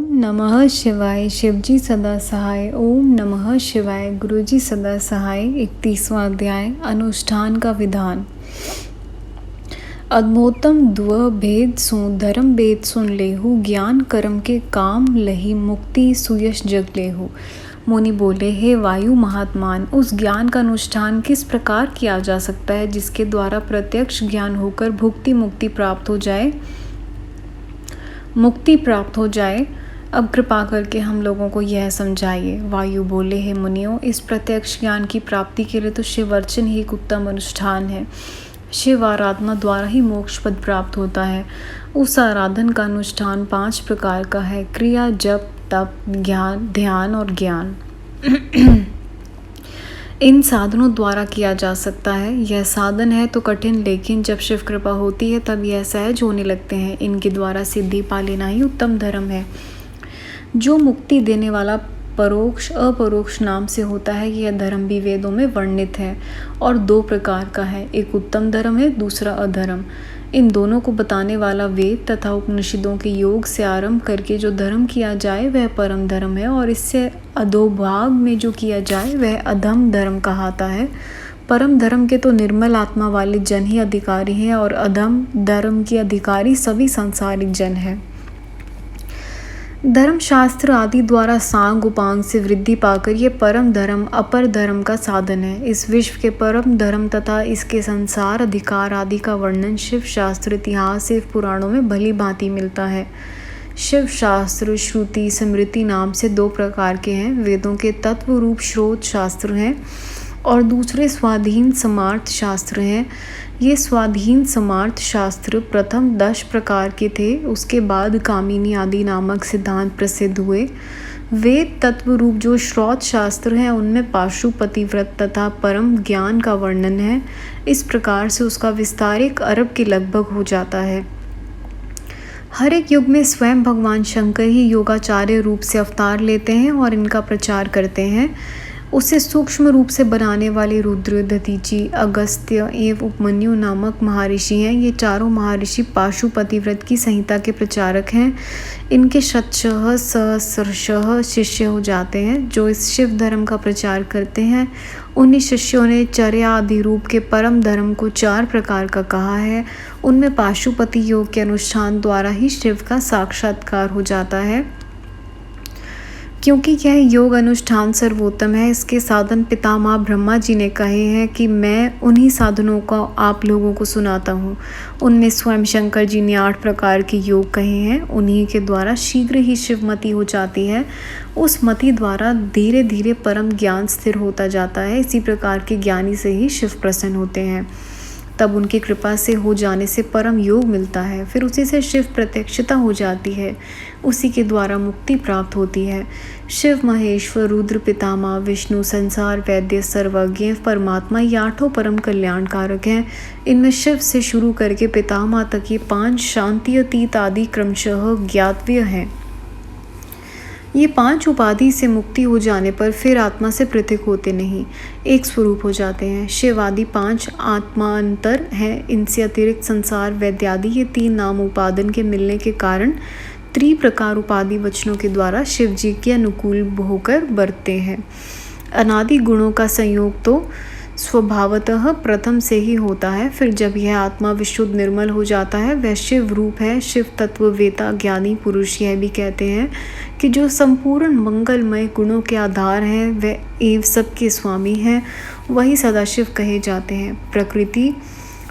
नमः शिवाय। शिवजी सदा सहाय। ओम नमः शिवाय। गुरुजी सदा सहाय। 31वां अध्याय अनुष्ठान का विधान। अधमोत्तम द्व भेद सु धर्म भेद सुन लेहु, ज्ञान कर्म के काम लही, मुक्ति सुयश जग लेहु। मुनि बोले, हे वायु महात्मान, उस ज्ञान का अनुष्ठान किस प्रकार किया जा सकता है जिसके द्वारा प्रत्यक्ष ज्ञान होकर मुक्ति प्राप्त हो जाए। अब कृपा करके हम लोगों को यह समझाइए। वायु बोले, हे मुनियों, इस प्रत्यक्ष ज्ञान की प्राप्ति के लिए तो शिव अर्चन ही एक उत्तम अनुष्ठान है। शिव आराधना द्वारा ही मोक्ष पद प्राप्त होता है। उस आराधन का अनुष्ठान 5 प्रकार का है: क्रिया, जप, तप, ध्यान और ज्ञान। इन साधनों द्वारा किया जा सकता है। यह साधन है तो कठिन, लेकिन जब शिव कृपा होती है तब यह सहज होने लगते हैं। इनके द्वारा सिद्धि पा लेना ही उत्तम धर्म है। जो मुक्ति देने वाला परोक्ष अपरोक्ष नाम से होता है, यह धर्म भी वेदों में वर्णित है और 2 प्रकार का है। एक उत्तम धर्म है, दूसरा अधर्म। इन दोनों को बताने वाला वेद तथा उपनिषदों के योग से आरंभ करके जो धर्म किया जाए वह परम धर्म है, और इससे अधोभाग में जो किया जाए वह अधम धर्म कहाता है। परम धर्म के तो निर्मल आत्मा वाले जन ही अधिकारी हैं, और अधम धर्म के अधिकारी सभी सांसारिक जन हैं। धर्म शास्त्र आदि द्वारा सांग उपांग से वृद्धि पाकर ये परम धर्म अपर धर्म का साधन है। इस विश्व के परम धर्म तथा इसके संसार अधिकार आदि का वर्णन शिव शास्त्र, इतिहास एवं पुराणों में भली भांति मिलता है। शिव शास्त्र श्रुति स्मृति नाम से 2 प्रकार के हैं। वेदों के तत्व रूप स्रोत शास्त्र हैं और दूसरे स्वाधीन समार्थ शास्त्र हैं। ये स्वाधीन समार्थ शास्त्र प्रथम 10 प्रकार के थे, उसके बाद कामिनी आदि नामक सिद्धांत प्रसिद्ध हुए। वेद तत्व रूप जो श्रौत शास्त्र हैं उनमें पाशुपति व्रत तथा परम ज्ञान का वर्णन है। इस प्रकार से उसका विस्तार 1 अरब के लगभग हो जाता है। हर एक युग में स्वयं भगवान शंकर ही योगाचार्य रूप से अवतार लेते हैं और इनका प्रचार करते हैं। उसे सूक्ष्म रूप से बनाने वाले रुद्र, दधीचि, अगस्त्य एवं उपमन्यु नामक महर्षि हैं। ये चारों महर्षि पाशुपति व्रत की संहिता के प्रचारक हैं। इनके शतशः सहस्रशः शिष्य हो जाते हैं जो इस शिव धर्म का प्रचार करते हैं। उन्हीं शिष्यों ने चर्या आदि रूप के परम धर्म को 4 प्रकार का कहा है। उनमें पाशुपति योग के अनुष्ठान द्वारा ही शिव का साक्षात्कार हो जाता है। क्योंकि यह योग अनुष्ठान सर्वोत्तम है, इसके साधन पितामह ब्रह्मा जी ने कहे हैं कि मैं उन्हीं साधनों का आप लोगों को सुनाता हूँ। उनमें स्वयं शंकर जी ने 8 प्रकार के योग कहे हैं। उन्हीं के द्वारा शीघ्र ही शिवमति हो जाती है। उस मति द्वारा धीरे धीरे परम ज्ञान स्थिर होता जाता है। इसी प्रकार के ज्ञानी से ही शिव प्रसन्न होते हैं। तब उनकी कृपा से हो जाने से परम योग मिलता है। फिर उसी से शिव प्रत्यक्षता हो जाती है। उसी के द्वारा मुक्ति प्राप्त होती है। शिव, महेश्वर, रुद्र, पितामह, विष्णु, संसार वैद्य, सर्वज्ञ, परमात्मा, ये 8 परम कल्याणकारक हैं। इनमें शिव से शुरू करके पितामह तक ये 5 शांति अतीत आदि क्रमशः ज्ञातव्य हैं। ये 5 उपाधि से मुक्ति हो जाने पर फिर आत्मा से पृथक होते नहीं, एक स्वरूप हो जाते हैं। शिव आदि 5 आत्मांतर हैं। इनसे अतिरिक्त संसार वैद्यादि ये 3 नाम उपादन के मिलने के कारण त्रिप्रकार उपाधि वचनों के द्वारा शिव जी के अनुकूल होकर बरतते हैं। अनादि गुणों का संयोग तो स्वभावतः प्रथम से ही होता है। फिर जब यह आत्मा विशुद्ध निर्मल हो जाता है वह शिव रूप है। शिव तत्व वेता ज्ञानी पुरुष यह भी कहते हैं कि जो संपूर्ण मंगलमय गुणों के आधार हैं वह एवं सबके स्वामी हैं, वही सदाशिव कहे जाते हैं। प्रकृति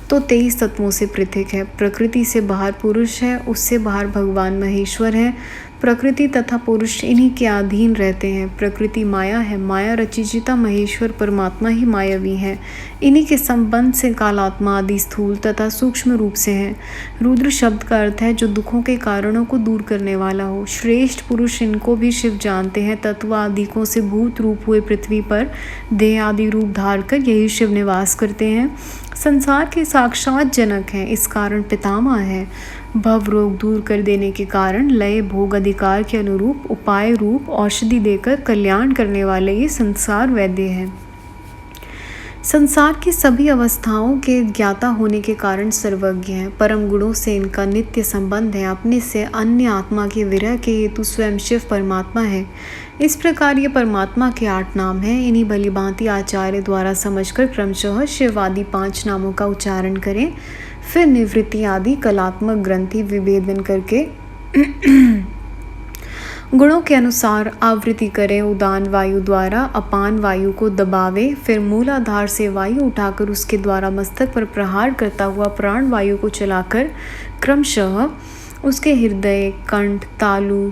तो 23 तत्वों से पृथक है। प्रकृति से बाहर पुरुष है, उससे बाहर भगवान महेश्वर है। प्रकृति तथा पुरुष इन्हीं के अधीन रहते हैं। प्रकृति माया है, माया रचिजिता महेश्वर परमात्मा ही मायावी है। इन्हीं के संबंध से कालात्मा आदि स्थूल तथा सूक्ष्म रूप से है। रुद्र शब्द का अर्थ है जो दुखों के कारणों को दूर करने वाला हो। श्रेष्ठ पुरुष इनको भी शिव जानते हैं। तत्व आदिकों से भूत रूप हुए पृथ्वी पर देह आदि रूप धार कर यही शिव निवास करते हैं। संसार के साक्षात जनक हैं, इस कारण पितामह है। भव रोग दूर कर देने के कारण लय भोग अधिकार के अनुरूप उपाय रूप औषधि देकर कल्याण करने वाले ये संसार वैद्य हैं। संसार की सभी अवस्थाओं के ज्ञाता होने के कारण सर्वज्ञ हैं। परम गुणों से इनका नित्य संबंध है। अपने से अन्य आत्मा के विरह के हेतु स्वयं शिव परमात्मा है। इस प्रकार ये परमात्मा के 8 नाम हैं। इन्हीं भलीभांति आचार्य द्वारा समझकर क्रमशः शिव आदि 5 नामों का उच्चारण करें। फिर निवृत्ति आदि कलात्मक ग्रंथि विभेदन करके गुणों के अनुसार आवृत्ति करें। उदान वायु द्वारा अपान वायु को दबावे, फिर मूलाधार से वायु उठाकर उसके द्वारा मस्तक पर प्रहार करता हुआ प्राण वायु को चलाकर क्रमशः उसके हृदय, कंठ, तालु,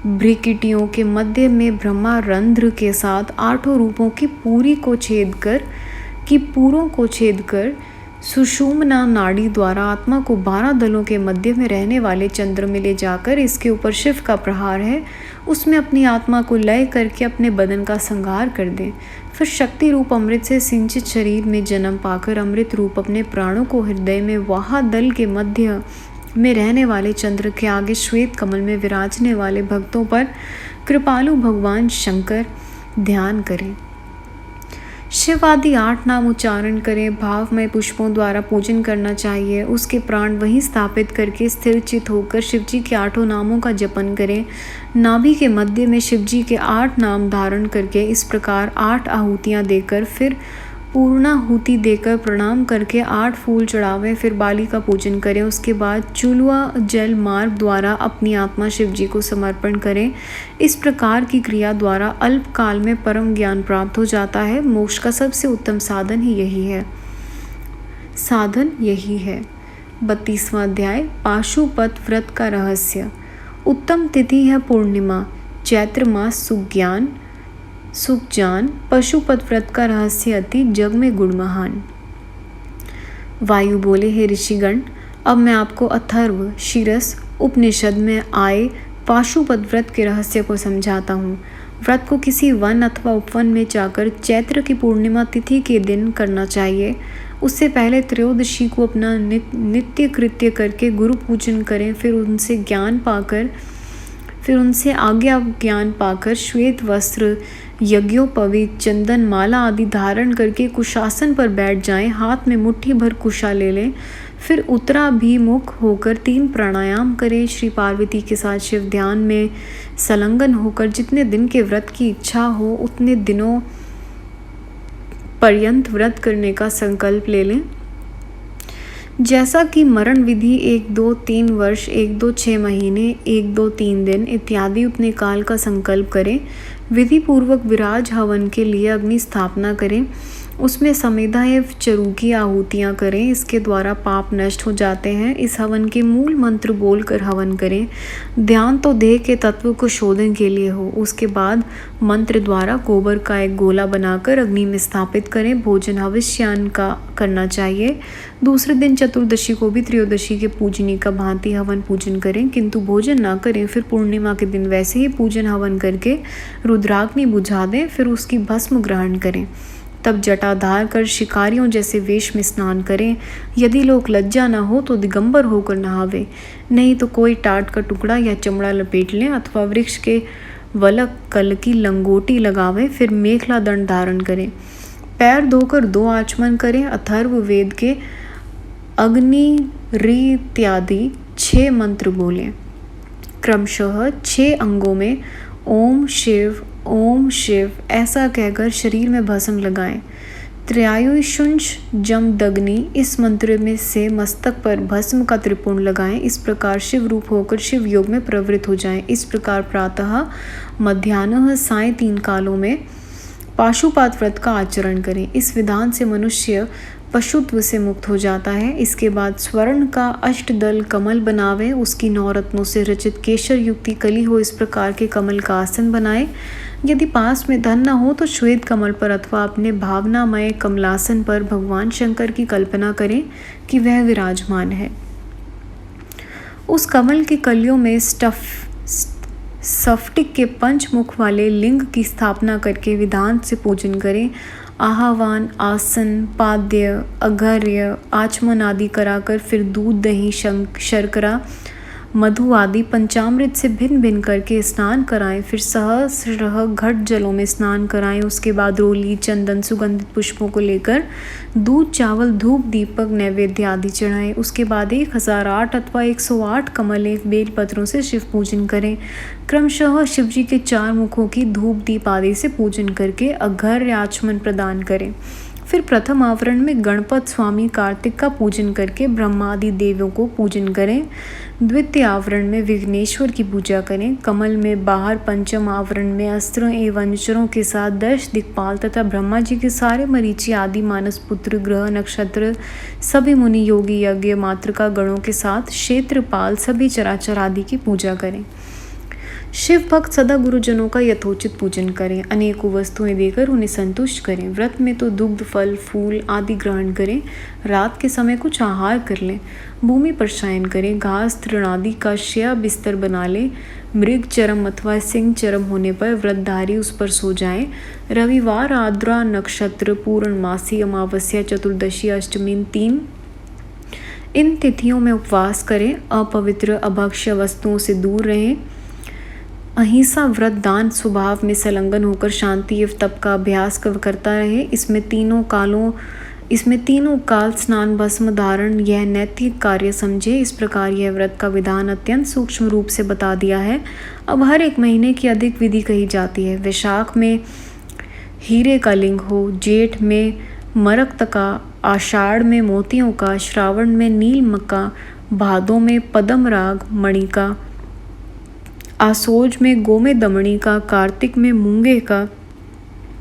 भ्रिकिटियों के मध्य में ब्रह्मा रंध्र के साथ 8 रूपों की पूरों को छेद कर सुषुम्ना नाड़ी द्वारा आत्मा को 12 दलों के मध्य में रहने वाले चंद्र में ले जाकर इसके ऊपर शिव का प्रहार है, उसमें अपनी आत्मा को लय करके अपने बदन का संहार कर दें। फिर शक्ति रूप अमृत से सिंचित शरीर में जन्म पाकर अमृत रूप अपने प्राणों को हृदय में वाह दल के मध्य में रहने वाले चंद्र के आगे श्वेत कमल में विराजने वाले भक्तों पर कृपालु भगवान शंकर ध्यान करें। शिव आदि 8 नाम उच्चारण करें। भावमय पुष्पों द्वारा पूजन करना चाहिए। उसके प्राण वहीं स्थापित करके स्थिर चित होकर शिवजी के 8 नामों का जपन करें। नाभि के मध्य में शिवजी के 8 नाम धारण करके इस प्रकार 8 आहुतियाँ देकर फिर पूर्णाहुति देकर प्रणाम करके 8 फूल चढ़ावें। फिर बाली का पूजन करें। उसके बाद चूलवा जल मार्ग द्वारा अपनी आत्मा शिवजी को समर्पण करें। इस प्रकार की क्रिया द्वारा अल्प काल में परम ज्ञान प्राप्त हो जाता है। मोक्ष का सबसे उत्तम साधन यही है। 32वां अध्याय पाशुपत व्रत का रहस्य। उत्तम तिथि है पूर्णिमा, चैत्र मास सुखजान। पशुपत व्रत का रहस्य अति जग में गुण महान। वायु बोले, हे ऋषिगण, अब मैं आपको अथर्व शीरस उपनिषद में आए पाशुपत व्रत के रहस्य को समझाता हूँ। व्रत को किसी वन अथवा उपवन में जाकर चैत्र की पूर्णिमा तिथि के दिन करना चाहिए। उससे पहले त्रयोदशी को अपना नित्य कृत्य करके गुरु पूजन करें। फिर उनसे आज्ञा ज्ञान पाकर श्वेत वस्त्र, यज्ञोपवीत, चंदन, माला आदि धारण करके कुशासन पर बैठ जाएं। हाथ में मुट्ठी भर कुशा ले लें। फिर उत्तराभिमुख होकर 3 प्राणायाम करें। श्री पार्वती के साथ शिव ध्यान में संलग्न होकर जितने दिन के व्रत की इच्छा हो उतने दिनों पर्यंत व्रत करने का संकल्प ले लें। जैसा कि मरण विधि 1, 2, 3 वर्ष, 1, 2, 6 महीने, 1, 2, 3 दिन इत्यादि उतने काल का संकल्प करें। विधि पूर्वक विराज हवन के लिए अग्नि स्थापना करें। उसमें समेधा एवं चरु की आहुतियाँ करें। इसके द्वारा पाप नष्ट हो जाते हैं। इस हवन के मूल मंत्र बोलकर हवन करें। ध्यान तो देह के तत्व को शोधन के लिए हो। उसके बाद मंत्र द्वारा गोबर का एक गोला बनाकर अग्नि में स्थापित करें। भोजन हविष्यान्न का करना चाहिए। दूसरे दिन चतुर्दशी को भी त्रयोदशी के पूजनी का भांति हवन पूजन करें, किंतु भोजन ना करें। फिर पूर्णिमा के दिन वैसे ही पूजन हवन करके रुद्राग्नि बुझा दें। फिर उसकी भस्म ग्रहण करें। तब जटाधार कर शिकारियों जैसे वेश में स्नान करें। यदि लोग लज्जा न हो तो दिगंबर होकर नहावे, नहीं तो कोई टाट का टुकड़ा या चमड़ा लपेट लें अथवा वृक्ष के वलक कल की लंगोटी लगावें। फिर मेखला दंड धारण करें। पैर धोकर 2 आचमन करें। अथर्व वेद के अग्नि री इत्यादि 6 मंत्र बोलें। क्रमशः 6 अंगों में ओम शिव ऐसा कहकर शरीर में भस्म लगाएं। त्रयायुषुंश जमदग्नि इस मंत्र में से मस्तक पर भस्म का त्रिपुण लगाएं। इस प्रकार शिव रूप होकर शिव योग में प्रवृत्त हो जाएं। इस प्रकार प्रातः, मध्याह्न, सायं 3 कालों में पाशुपात व्रत का आचरण करें। इस विधान से मनुष्य पशुत्व से मुक्त हो जाता है। इसके बाद स्वर्ण का अष्टदल कमल बनावे। उसकी 9 रत्नों से रचित केशर युक्ति कली हो इस प्रकार के कमल का आसन बनाए। यदि पास में धन न हो तो श्वेत कमल पर अथवा अपने भावनामय कमलासन पर भगवान शंकर की कल्पना करें कि वह विराजमान है। उस कमल की कलियों में स्फटिक के 5 मुख वाले लिंग की स्थापना करके विधान से पूजन करें। आह्वान, आसन, पाद्य, अर्घ्य, आचमन आदि कराकर फिर दूध, दही, शर्करा, मधु आदि पंचामृत से भिन्न भिन्न करके स्नान कराएं। फिर सहस्रह घट जलों में स्नान कराएं। उसके बाद रोली, चंदन, सुगंधित पुष्पों को लेकर दूध, चावल, धूप, दीपक, नैवेद्य आदि चढ़ाएं। उसके बाद 1008 अथवा 108 कमल एक बेलपत्रों से शिव पूजन करें। क्रमशः शिव जी के 4 मुखों की धूप, दीप आदि से पूजन करके अर्घ्य आचमन प्रदान करें। फिर प्रथम आवरण में गणपत स्वामी कार्तिक का पूजन करके ब्रह्मादि देवों को पूजन करें। द्वितीय आवरण में विघ्नेश्वर की पूजा करें। कमल में बाहर पंचम आवरण में अस्त्रों एवं अनुचरों के साथ 10 दिक्पाल तथा ब्रह्मा जी के सारे मरीचि आदि मानस पुत्र, ग्रह, नक्षत्र, सभी मुनि, योगी, यज्ञ, मातृका गणों के साथ क्षेत्रपाल, सभी चराचर आदि की पूजा करें। शिव भक्त सदा गुरुजनों का यथोचित पूजन करें। अनेकों वस्तुएं देकर उन्हें संतुष्ट करें। व्रत में तो दुग्ध, फल, फूल आदि ग्रहण करें। रात के समय कुछ आहार कर लें। भूमि पर शयन करें। घास, तृण आदि का शय्या बिस्तर बना लें। मृग चरम अथवा सिंह चरम होने पर व्रतधारी उस पर सो जाएं। रविवार, आर्द्रा नक्षत्र, पूर्णमासी, अमावस्या, चतुर्दशी, अष्टमी इन तिथियों में उपवास करें। अपवित्र अभक्ष्य वस्तुओं से दूर रहें। अहिंसा, व्रत, दान स्वभाव में संलग्न होकर शांति एवं तप का अभ्यास करता रहे। इसमें तीनों काल स्नान, भस्म धारण यह नैतिक कार्य समझे। इस प्रकार यह व्रत का विधान अत्यंत सूक्ष्म रूप से बता दिया है। अब हर एक महीने की अधिक विधि कही जाती है। वैशाख में हीरे का लिंग हो, जेठ में मरकत का, आषाढ़ में मोतियों का, श्रावण में नीलम का, भादों में पद्म राग मणि का, आसोज में गोमेदमणि का, कार्तिक में मूंगे का,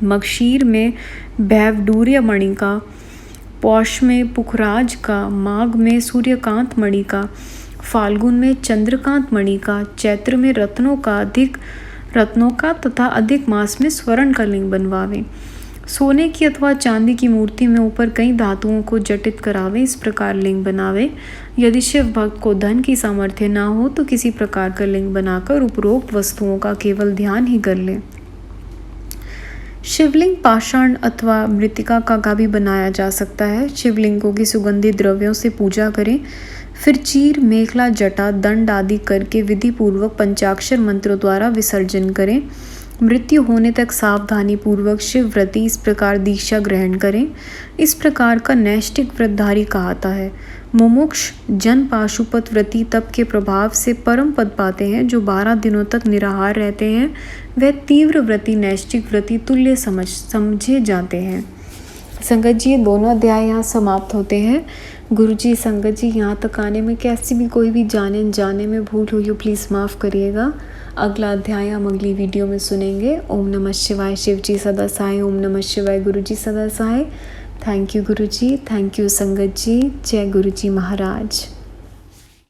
मगशीर में भैवडूर्य मणि का, पौष में पुखराज का, माघ में सूर्यकांत मणि का, फाल्गुन में चंद्रकांत मणि का, चैत्र में रत्नों का तथा अधिक मास में स्वर्ण का लिंग बनवावें। सोने की अथवा चांदी की मूर्ति में ऊपर कई धातुओं को जटित करावें। इस प्रकार लिंग बनावे। यदि शिव भक्त को धन की सामर्थ्य ना हो तो किसी प्रकार का लिंग बनाकर उपरोक्त वस्तुओं का केवल ध्यान ही कर ले। शिवलिंग पाषाण अथवा मृतिका का भी बनाया जा सकता है। शिवलिंगों की सुगंधित द्रव्यों से पूजा करें। फिर चीर, मेखला, जटा, दंड आदि करके विधि पूर्वक पंचाक्षर मंत्रों द्वारा विसर्जन करें। मृत्यु होने तक सावधानी पूर्वक शिव व्रती इस प्रकार दीक्षा ग्रहण करें। इस प्रकार का नैष्ठिक व्रतधारी कहता है। मुमुक्ष जन पाशुपत व्रती तप के प्रभाव से परम पद पाते हैं। जो 12 दिनों तक निराहार रहते हैं वह तीव्र व्रती, नैष्ठिक व्रती तुल्य समझे जाते हैं। संगत जी, ये दोनों अध्याय यहाँ समाप्त होते हैं। गुरु जी, संगत जी, यहाँ तक आने में कैसी भी कोई भी जाने में भूल हुई हो प्लीज़ माफ़ करिएगा। अगला अध्याय हम अगली वीडियो में सुनेंगे। ओम नमः शिवाय। शिव जी सदा सहाय। ओम नमः शिवाय। गुरु जी सदा सहाय। Thank you Guru ji. Thank you संगत जी। जय गुरु जी महाराज।